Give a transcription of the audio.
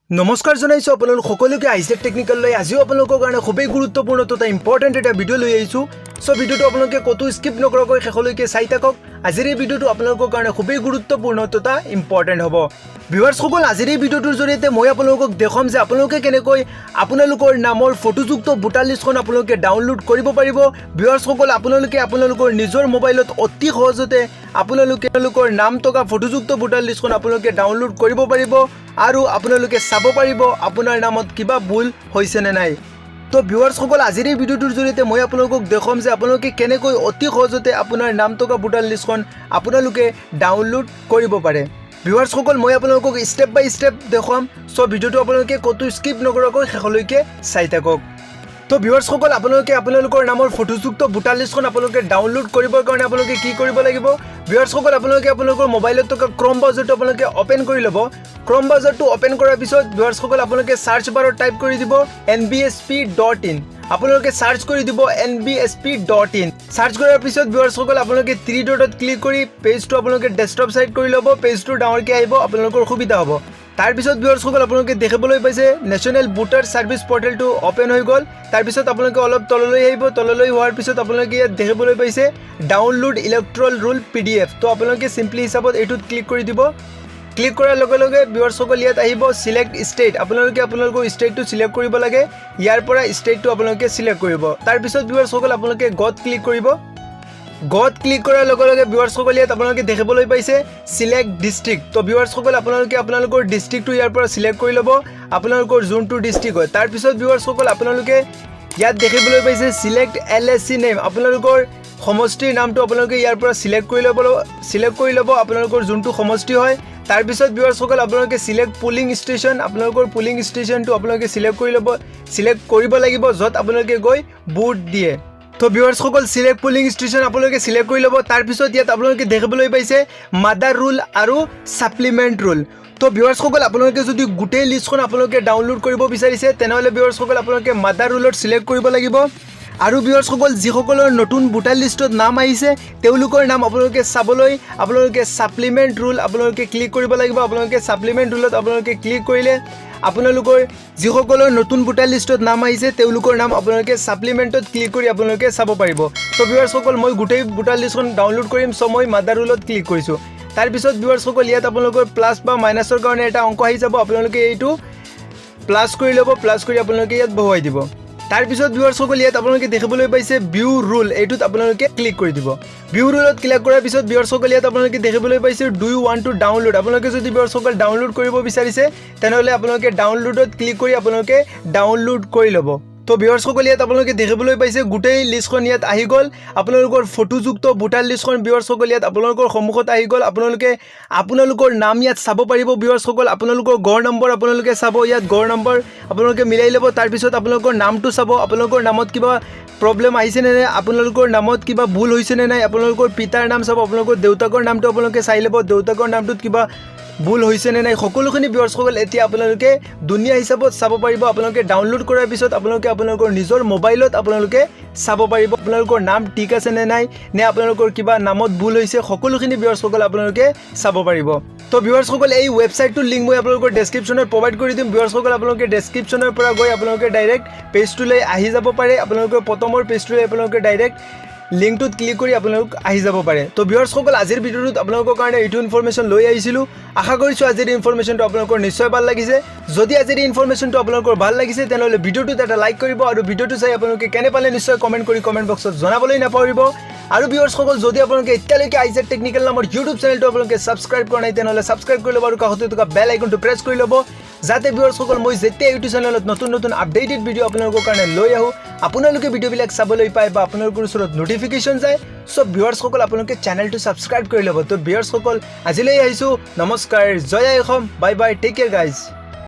নমস্কাৰ জনাইছো আপোনালোক সকলোকে আইজেক টেকনিকেল লৈ আজিও আপোনালোকৰ কাৰণে খুবেই গুৰুত্বপূৰ্ণ তথা ইম্পৰ্টেণ্ট এটা ভিডিঅ' লৈ আহিছোঁ। সো ভিডিঅ'টো আপোনালোকে কতো স্কিপ নকৰাকৈ শেষলৈকে চাই থাকক। আজিৰ এই ভিডিঅ'টো আপোনালোকৰ কাৰণে খুবেই গুৰুত্বপূৰ্ণ তথা ইম্পৰ্টেণ্ট হ'ব। ভিউৱাৰ্ছ সকল, আজিৰ এই ভিডিঅ'টোৰ জৰিয়তে মই আপোনালোকক দেখাম যে আপোনালোকে কেনেকৈ আপোনালোকৰ নামৰ ফটোযুক্ত ভোটাৰ লিষ্টখন আপোনালোকে ডাউনলোড কৰিব পাৰিব। ভিউৱাৰ্ছ সকল, আপোনালোকৰ নিজৰ মোবাইলত অতি সহজতে আপোনালোকৰ নাম থকা ফটোযুক্ত ভোটাৰ লিষ্টখন আপোনালোকে ডাউনলোড কৰিব পাৰিব আৰু আপোনালোকে চাব পাৰিব আপোনাৰ নামত কিবা ভুল হৈছে নে নাই। তো ভিউৱাৰ্ছ সকল, আজিৰ এই ভিডিঅ'টোৰ জৰিয়তে মই আপোনালোকক দেখাম যে আপোনালোকে কেনেকৈ অতি সহজতে আপোনাৰ নাম থকা ভোটাৰ লিষ্টখন আপোনালোকে ডাউনলোড কৰিব পাৰে। ভিউৱাৰ্ছ সকল, মই আপোনালোকক ষ্টেপ বাই ষ্টেপ দেখাম। সো ভিডিঅ'টো আপোনালোকে কতো স্কিপ নকৰাকৈ শেষলৈকে চাই থাকক। তো ভিউৱাৰ্ছ সকল, আপোনালোকৰ নামৰ ফটোযুক্ত ভোটাৰ লিষ্টখন আপোনালোকে ডাউনলোড কৰিবৰ কাৰণে আপোনালোকে কি কৰিব লাগিব। ভিউৱাৰ্ছ সকল, আপোনালোকৰ মোবাইলত থকা ক্ৰম ব্ৰাউজাৰটো আপোনালোকে অপেন কৰি ল'ব। ক্ৰম ব্ৰাউজাৰটো অপেন কৰাৰ পিছত ভিউৱাৰ্ছ সকল, আপোনালোকে সাৰ্চ বাৰত টাইপ কৰি দিব nbsp.in। আপোনালোকে সাৰ্চ কৰি দিব nbsp.in। সাৰ্চ কৰাৰ পিছত ভিউৱাৰ্ছ সকল, আপোনালোকে 3 ডটত ক্লিক কৰি পেজটো আপোনালোকে ডেস্কটপ সাইড কৰি ল'ব। পেজটো ডাঙৰকৈ আহিব, আপোনালোকৰ সুবিধা হ'ব। তাৰ পিছত ভিউৱাৰ্ছ সকল, আপোনালোকে দেখিবলৈ পাইছে নেশ্যনেল ভোটাৰ সাৰ্ভিস পৰ্টেলটো অপেন হৈ গ'ল। তাৰ পিছত আপোনালোকে অলপ তললৈ আহিব। তললৈ হোৱাৰ পিছত আপোনালোকে ইয়াত দেখিবলৈ পাইছে ডাউনলোড ইলেক্ট্ৰল ৰুল PDF। তো আপোনালোকে সিম্পলি হিচাপত এইটোত ক্লিক কৰি দিব। ক্লিক কৰাৰ লগে লগে ভিউৱাৰ্ছ সকল, ইয়াত আহিব সিলেক্ট ষ্টেট। আপোনালোকৰ ষ্টেটটো সিলেক্ট কৰিব লাগে। ইয়াৰ পৰা ষ্টেটটো আপোনালোকে সিলেক্ট কৰিব। তাৰ পিছত ভিউৱাৰ্ছ সকল, আপোনালোকে গত ক্লিক কৰিব। গত ক্লিক কৰাৰ লগে লগে ভিউৱাৰ্ছ সকল, ইয়াত আপোনালোকে দেখিবলৈ পাইছে সিলেক্ট ডিস্ট্ৰিক্ট। তো ভিউৱাৰ্ছ সকল, আপোনালোকৰ ডিস্ট্ৰিক্টটো ইয়াৰ পৰা সিলেক্ট কৰি ল'ব, আপোনালোকৰ যোনটো ডিস্ট্ৰিক্ট হয়। তাৰ পিছত ভিউৱাৰ্ছ সকল, আপোনালোকে ইয়াত দেখিবলৈ পাইছে সিলেক্ট LSC নেম। আপোনালোকৰ সমষ্টিৰ নামটো আপোনালোকে ইয়াৰ পৰা সিলেক্ট কৰি ল'ব আপোনালোকৰ যোনটো সমষ্টি হয়। তাৰ পিছত ভিউৱাৰ্ছ সকল, আপোনালোকে সিলেক্ট পুলিং ষ্টেচন। আপোনালোকৰ পুলিং ষ্টেচনটো আপোনালোকে সিলেক্ট কৰিব লাগিব য'ত আপোনালোকে গৈ ভোট দিয়ে। তো ভিউৱাৰ্ছ সকল, সিলেক্ট পুলিং ষ্টেচন আপোনালোকে সিলেক্ট কৰি ল'ব। তাৰ পিছত ইয়াত আপোনালোকে দেখিবলৈ পাইছে মাদাৰ ৰুল আৰু ছাপ্লিমেণ্ট ৰুল। তো ভিউৱাৰ্ছ সকল, আপোনালোকে যদি গোটেই লিষ্টখন আপোনালোকে ডাউনলোড কৰিব বিচাৰিছে তেনেহ'লে ভিউৱাৰ্ছ সকল, আপোনালোকে মাদাৰ ৰুলত সিলেক্ট কৰিব লাগিব। আৰু ভিউৱাৰ্ছ সকল, যিসকলৰ নতুন ভোটাৰ লিষ্টত নাম আহিছে তেওঁলোকৰ নাম আপোনালোকে চাবলৈ আপোনালোকে ছাপ্লিমেণ্ট ৰুল আপোনালোকে ক্লিক কৰিব লাগিব। আপোনালোকে ছাপ্লিমেণ্ট ৰুলত আপোনালোকে ক্লিক কৰিলে আপোনালোকৰ যিসকলৰ নতুন ভোটাৰ লিষ্টত নাম আহিছে তেওঁলোকৰ নাম আপোনালোকে ছাপ্লিমেণ্টত ক্লিক কৰি আপোনালোকে চাব পাৰিব। তো ভিউৱাৰ্ছ সকল, মই গোটেই ভোটাৰ লিষ্টখন ডাউনলোড কৰিম। চ' মই মাদাৰ ৰুলত ক্লিক কৰিছোঁ। তাৰপিছত ভিউৱাৰ্ছ সকল, ইয়াত আপোনালোকৰ প্লাছ বা মাইনাছৰ কাৰণে এটা অংক আহি যাব। আপোনালোকে এইটো প্লাছ কৰি ল'ব। প্লাছ কৰি আপোনালোকে ইয়াত বহুৱাই দিব। তাৰপিছত ভিউৱাৰ্ছ সকল, ইয়াত আপোনালোকে দেখিবলৈ পাইছে ভিউ ৰুল। এইটোত আপোনালোকে ক্লিক কৰি দিব। ভিউ ৰুলত ক্লিক কৰাৰ পিছত ভিউৱাৰ্ছ সকল, ইয়াত আপোনালোকে দেখিবলৈ পাইছে do you want to download. আপোনালোকে যদি ভিউৱাৰ্ছ সকল ডাউনলোড কৰিব বিচাৰিছে তেনেহ'লে আপোনালোকে ডাউনলোডত ক্লিক কৰি আপোনালোকে ডাউনলোড কৰি ল'ব। তো ভিউৱাৰ্ছ সকল, ইয়াত আপোনালোকে দেখিবলৈ পাইছে গোটেই লিষ্টখন ইয়াত আহি গ'ল। আপোনালোকৰ ফটোযুক্ত ভোটাৰ লিষ্টখন ভিউৱাৰ্ছ সকল ইয়াত আপোনালোকৰ সন্মুখত আহি গ'ল। আপোনালোকৰ নাম ইয়াত চাব পাৰিব। ভিউৱাৰ্ছ সকল, আপোনালোকৰ গড় নম্বৰ আপোনালোকে চাব। ইয়াত গড় নম্বৰ আপোনালোকে মিলাই ল'ব। তাৰপিছত আপোনালোকৰ নামটো চাব। আপোনালোকৰ নামত কিবা প্ৰব্লেম আহিছে নে নাই, আপোনালোকৰ নামত কিবা ভুল হৈছে নে নাই। আপোনালোকৰ পিতাৰ নাম চাব। আপোনালোকৰ দেউতাকৰ নামটো আপোনালোকে চাই ল'ব। দেউতাকৰ নামটোত কিবা ভুল হৈছে নে নাই সকলোখিনি ভিউৱাৰ্ছ সকল এতিয়া আপোনালোকে দুনিয়া হিচাপত চাব পাৰিব। আপোনালোকে ডাউনলোড কৰাৰ পিছত আপোনালোকৰ নিজৰ মোবাইলত আপোনালোকে চাব পাৰিব আপোনালোকৰ নাম ঠিক আছে নে নাই, নে আপোনালোকৰ কিবা নামত ভুল হৈছে সকলোখিনি ভিউৱাৰ্ছ সকল আপোনালোকে চাব পাৰিব। তো ভিউৱাৰ্ছ সকল, এই ৱেবছাইটটোৰ লিংক মই আপোনালোকৰ ডেছক্ৰিপশ্যনত প্ৰভাইড কৰি দিম। ভিউৱাৰ্ছ সকল, আপোনালোকে ডেছক্ৰিপশ্যনৰ পৰা গৈ আপোনালোকে ডাইৰেক্ট পেজটোলৈ আহি যাব পাৰে। আপোনালোকৰ প্ৰথমৰ পেজটোলৈ আপোনালোকে ডাইৰেক্ট লিংকটোত ক্লিক কৰি আপোনালোক আহি যাব পাৰে। তো ভিউৱাৰ্ছ সকল, আজিৰ ভিডিঅ'টোত আপোনালোকৰ কাৰণে এইটো ইনফৰমেশ্যন লৈ আহিছিলোঁ। আশা কৰিছোঁ আজিৰ ইনফৰমেশ্যনটো আপোনালোকৰ নিশ্চয় ভাল লাগিছে। যদি আজিৰ ইনফৰমেশ্যনটো আপোনালোকৰ ভাল লাগিছে তেনেহ'লে ভিডিঅ'টোত এটা লাইক কৰিব আৰু ভিডিঅ'টো চাই আপোনালোকে কেনে পালে নিশ্চয় কমেণ্ট কৰি কমেণ্ট বক্সত জনাবলৈ নাপাহৰিব। আৰু ভিউৱাৰ্ছ সকল, যদি আপোনালোকে এতিয়ালৈকে আইজেক টেকনিকেল নামৰ ইউটিউব চেনেলটো আপোনালোকে ছাবস্ক্ৰাইব কৰা নাই তেনেহ'লে ছাবস্ক্ৰাইব কৰি ল'ব আৰু কাষতে থকা বেল আইকনটো প্ৰেছ কৰি ল'ব যাতে ভিউৱাৰ্ছ সকল, মই যেতিয়া ইউটিউব চেনেলত নতুন আপডেটেড ভিডিঅ' আপোনালোকৰ কাৰণে লৈ আহোঁ আপোনালোকে ভিডিঅ'বিলাক চাবলৈ পায় বা আপোনালোকৰ ওচৰত নটিফিকেশ্যন যায়। চ' ভিউৱাৰ্ছ সকল, আপোনালোকে চেনেলটো ছাবস্ক্ৰাইব কৰি ল'ব। তো ভিউৱাৰ্ছ সকল, আজিলৈ আহিছোঁ। নমস্কাৰ, জয় আই Assam, bye bye, take care guys.